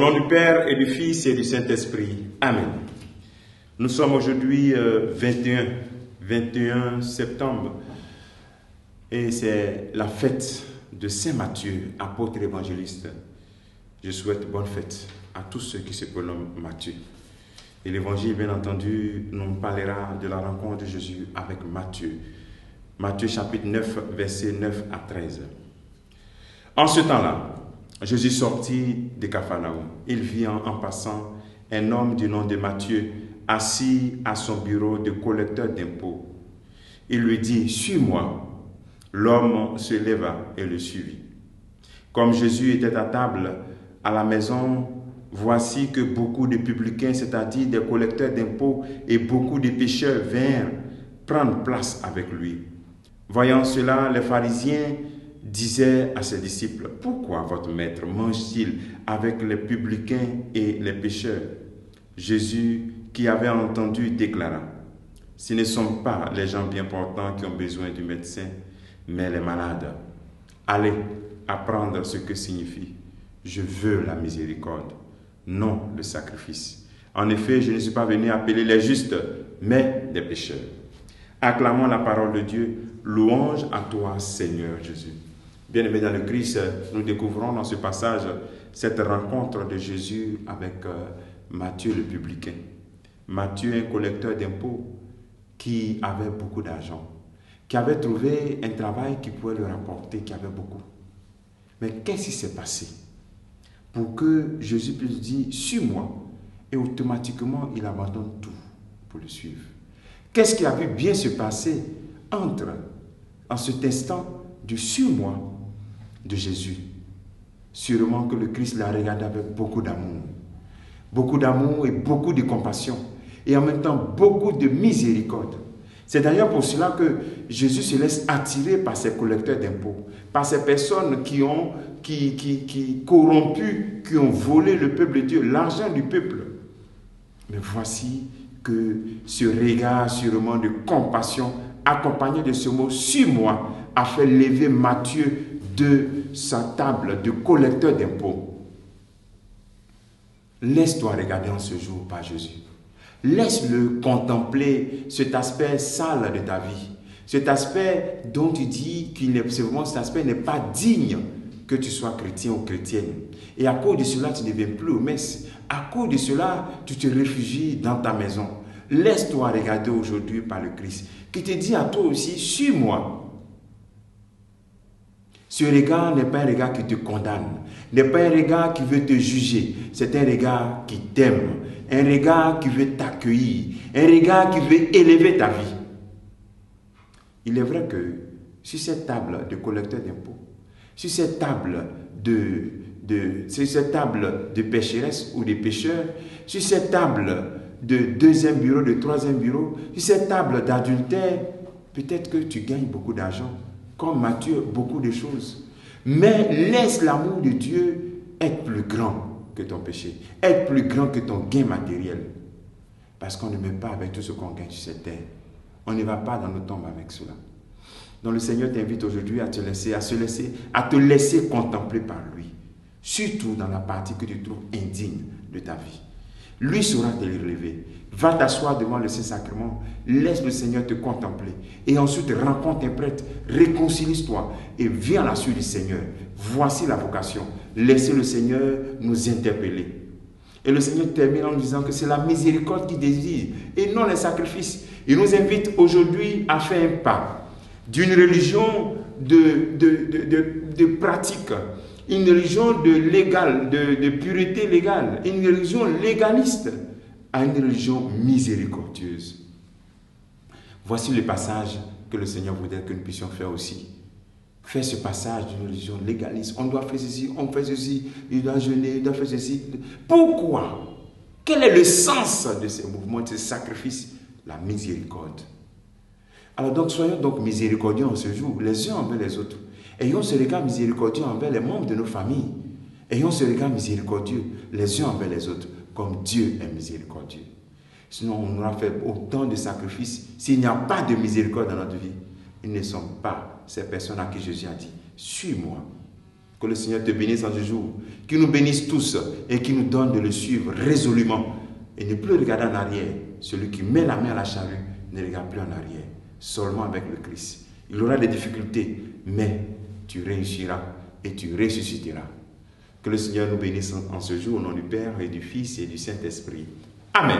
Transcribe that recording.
Au nom du Père et du Fils et du Saint-Esprit. Amen. Nous sommes aujourd'hui 21 septembre et c'est la fête de Saint Matthieu, apôtre évangéliste. Je souhaite bonne fête à tous ceux qui se prénomment Matthieu. Et l'évangile, bien entendu, nous parlera de la rencontre de Jésus avec Matthieu. Matthieu chapitre 9, versets 9 à 13. En ce temps-là, Jésus sortit de Capharnaüm. Il vit en passant un homme du nom de Matthieu, assis à son bureau de collecteur d'impôts. Il lui dit, « Suis-moi ». L'homme se leva et le suivit. Comme Jésus était à table à la maison, voici que beaucoup de publicains, c'est-à-dire des collecteurs d'impôts et beaucoup de pécheurs vinrent prendre place avec lui. Voyant cela, les pharisiens disaient à ses disciples, « Pourquoi votre maître mange-t-il avec les publicains et les pécheurs ?» Jésus, qui avait entendu, déclara, « Ce ne sont pas les gens bien portants qui ont besoin du médecin, mais les malades. Allez apprendre ce que signifie « Je veux la miséricorde, non le sacrifice. » En effet, je ne suis pas venu appeler les justes, mais des pécheurs. Acclamons la parole de Dieu. Louange à toi, Seigneur Jésus. Bien-aimés dans le Christ, nous découvrons dans ce passage cette rencontre de Jésus avec Matthieu le publicain. Matthieu, un collecteur d'impôts qui avait beaucoup d'argent, qui avait trouvé un travail qui pouvait lui rapporter, qui avait beaucoup. Mais qu'est-ce qui s'est passé pour que Jésus puisse dire « Suis-moi » et automatiquement il abandonne tout pour le suivre? Qu'est-ce qui a pu bien se passer en cet instant du « Suis-moi » de Jésus? Sûrement que le Christ l'a regardé avec beaucoup d'amour et beaucoup de compassion et en même temps beaucoup de miséricorde. C'est d'ailleurs pour cela que Jésus se laisse attirer par ces collecteurs d'impôts, par ces personnes qui corrompu, qui ont volé le peuple de Dieu, l'argent du peuple. Mais voici que ce regard sûrement de compassion, accompagné de ce mot « Suis-moi », a fait lever Matthieu de sa table de collecteur d'impôts. Laisse-toi regarder en ce jour par Jésus. Laisse-le contempler cet aspect sale de ta vie. Cet aspect dont tu dis cet aspect n'est pas digne que tu sois chrétien ou chrétienne. Et à cause de cela, tu ne viens plus aux messes. À cause de cela, tu te réfugies dans ta maison. Laisse-toi regarder aujourd'hui par le Christ, qui te dit à toi aussi, suis-moi. Ce regard n'est pas un regard qui te condamne, n'est pas un regard qui veut te juger. C'est un regard qui t'aime, un regard qui veut t'accueillir, un regard qui veut élever ta vie. Il est vrai que sur cette table de collecteur d'impôts, sur cette table de pécheresse ou de pécheurs, sur cette table de deuxième bureau, de troisième bureau, sur cette table d'adultère, peut-être que tu gagnes beaucoup d'argent, comme Matthieu, beaucoup de choses. Mais laisse l'amour de Dieu être plus grand que ton péché, être plus grand que ton gain matériel. Parce qu'on ne met pas avec tout ce qu'on gagne sur cette terre. On ne va pas dans nos tombes avec cela. Donc le Seigneur t'invite aujourd'hui à te laisser contempler par lui. Surtout dans la partie que tu trouves indigne de ta vie. Lui saura te les relever. Va t'asseoir devant le Saint-Sacrement. Laisse le Seigneur te contempler. Et ensuite rencontre un prêtre. Réconcilie-toi. Et viens à la suite du Seigneur. Voici la vocation. Laissez le Seigneur nous interpeller. Et le Seigneur termine en nous disant que c'est la miséricorde qui désire. Et non les sacrifices. Il nous invite aujourd'hui à faire un pas d'une religion de pratique, une religion de pureté légale, une religion légaliste, à une religion miséricordieuse. Voici le passage que le Seigneur voudrait que nous puissions faire aussi. Faire ce passage d'une religion légaliste. On doit faire ceci, on fait ceci, il doit jeûner, il doit faire ceci. Pourquoi? Quel est le sens de ces mouvements, de ces sacrifices? La miséricorde. Alors donc, soyons donc miséricordieux en ce jour, les uns envers les autres. Ayons ce regard miséricordieux envers les membres de nos familles. Ayons ce regard miséricordieux les uns envers les autres, comme Dieu est miséricordieux. Sinon, on aura fait autant de sacrifices. S'il n'y a pas de miséricorde dans notre vie, ils ne sont pas ces personnes à qui Jésus a dit, « Suis-moi ». Que le Seigneur te bénisse en ce jour, qu'il nous bénisse tous et qu'il nous donne de le suivre résolument et ne plus regarder en arrière. Celui qui met la main à la charrue ne regarde plus en arrière, seulement avec le Christ. Il aura des difficultés, mais tu réussiras et tu ressusciteras. Que le Seigneur nous bénisse en ce jour au nom du Père et du Fils et du Saint-Esprit. Amen.